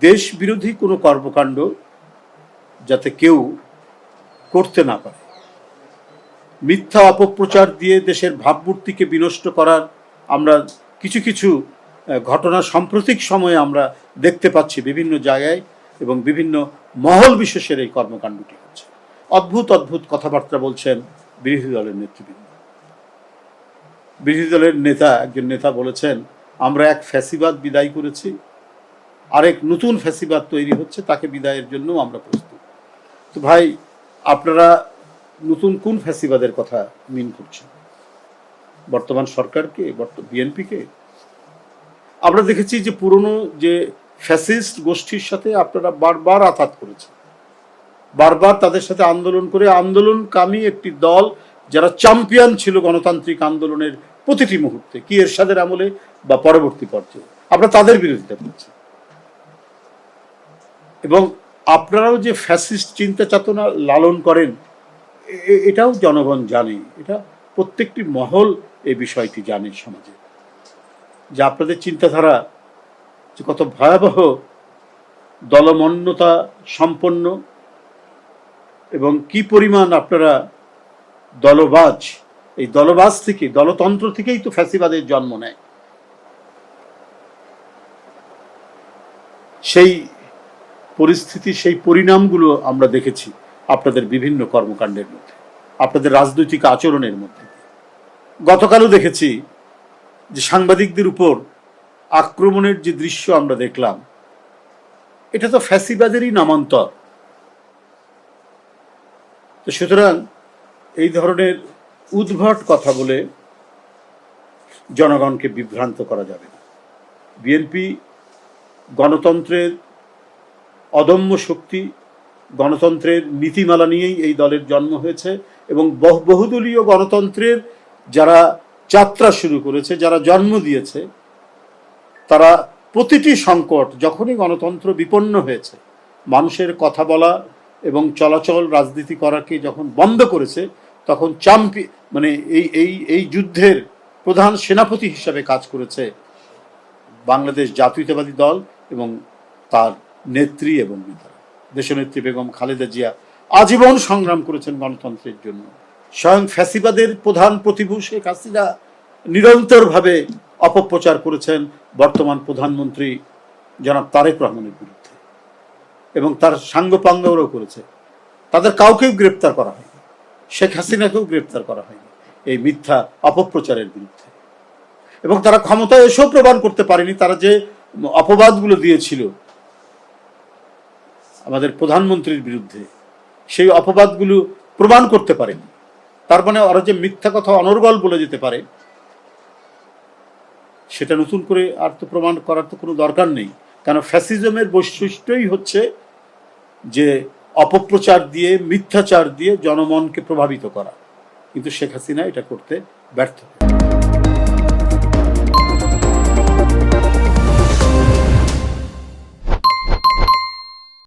দেশ বিরোধী কোনো কর্মকাণ্ড যাতে কেউ করতে না পারে, মিথ্যা অপপ্রচার দিয়ে দেশের ভাবমূর্তিকে বিনষ্ট করার আমরা কিছু কিছু ঘটনা সাম্প্রতিক সময়ে আমরা দেখতে পাচ্ছি বিভিন্ন জায়গায় এবং বিভিন্ন মহল বিশেষের এই কর্মকাণ্ডটি হচ্ছে। অদ্ভুত অদ্ভুত কথাবার্তা বলছেন বিরোধী দলের নেতৃবৃন্দ। বিরোধী দলের একজন নেতা বলেছেন, আমরা এক ফ্যাসিবাদ বিদায় করেছি, আরেক নতুন ফ্যাসিবাদ তৈরি হচ্ছে, তাকে বিদায়ের জন্য আমরা প্রস্তুত। তো ভাই, আপনারা নতুন কোন ফ্যাসিবাদের কথা মিন করছেন? বর্তমান সরকারকে, বিএনপিকে? আমরা দেখেছি যে পুরনো যে ফ্যাসিস্ট গোষ্ঠীর সাথে আপনারা বারবার আঘাত করেছেন, বারবার তাদের সাথে আন্দোলন করে আন্দোলনকামী একটি দল যারা চ্যাম্পিয়ন ছিল গণতান্ত্রিক আন্দোলনের প্রতিটি মুহূর্তে, কি এরশাদের আমলে বা পরবর্তী পর্যায়ে, আপনারা তাদের বিরোধিতা করেছেন। এবং আপনারাও যে ফ্যাসিস্ট চিন্তা চেতনা লালন করেন, এটাও জনগণ জানে, এটা প্রত্যেকটি মহল এই বিষয়টি জানে সমাজে, যে আপনাদের চিন্তাধারা যে কত ভয়াবহ, দলমন্যতা সম্পন্ন, এবং কি পরিমাণ আপনারা দলবাজ। এই দলবাজ থেকে, দলতন্ত্র থেকেই তো ফ্যাসিবাদের জন্ম নেয়। সেই পরিস্থিতি, সেই পরিণামগুলো আমরা দেখেছি আপনাদের বিভিন্ন কর্মকাণ্ডের মধ্যে, আপনাদের রাজনৈতিক আচরণের মধ্যে। গতকালও দেখেছি যে সাংবাদিকদের উপর আক্রমণের যে দৃশ্য আমরা দেখলাম, এটা তো ফ্যাসিবাদেরই নামান্তর। তো সুতরাং এই ধরনের উদ্ভট কথা বলে জনগণকে বিভ্রান্ত করা যাবে না। বিএনপি গণতন্ত্রের অদম্য শক্তি, গণতন্ত্রের নীতিমালা নিয়েই এই দলের জন্ম হয়েছে, এবং বহুদলীয় গণতন্ত্রের যারা যাত্রা শুরু করেছে, যারা জন্ম দিয়েছে, তারা প্রতিটি সংকট, যখনই গণতন্ত্র বিপন্ন হয়েছে, মানুষের কথা বলা এবং চলাচল রাজনীতি করাকে যখন বন্ধ করেছে, তখন এই যুদ্ধের প্রধান সেনাপতি হিসাবে কাজ করেছে বাংলাদেশ জাতীয়তাবাদী দল এবং তার নেত্রী এবং নেতারা। দেশনেত্রী বেগম খালেদা জিয়া আজীবন সংগ্রাম করেছেন গণতন্ত্রের জন্য। স্বয়ং ফ্যাসিবাদের প্রধান প্রতিভূ শেখ হাসিনা নিরন্তরভাবে অপপ্রচার করেছেন বর্তমান প্রধানমন্ত্রী জনাব তারেক রহমানের বিরুদ্ধে, এবং তার সাঙ্গপাঙ্গরাও করেছে। তাদের কাউকেও গ্রেপ্তার করা হয়নি, শেখ হাসিনাকেও গ্রেপ্তার করা হয়নি এই মিথ্যা অপপ্রচারের বিরুদ্ধে। এবং তারা ক্ষমতায় এসেও প্রমাণ করতে পারেনি, তারা যে অপবাদগুলো দিয়েছিল আমাদের প্রধানমন্ত্রীর বিরুদ্ধে, সেই অপবাদগুলো প্রমাণ করতে পারেনি। তার মানে ওরা যে মিথ্যা কথা অনর্গল বলে যেতে পারে, সেটা নতুন করে আর তো প্রমাণ করার তো কোনো দরকার নেই। কারণ ফ্যাসিজমের বৈশিষ্ট্যই হচ্ছে যে অপপ্রচার দিয়ে, মিথ্যাচার দিয়ে জনমনকে প্রভাবিত করা। কিন্তু শেখ হাসিনা এটা করতে ব্যর্থ।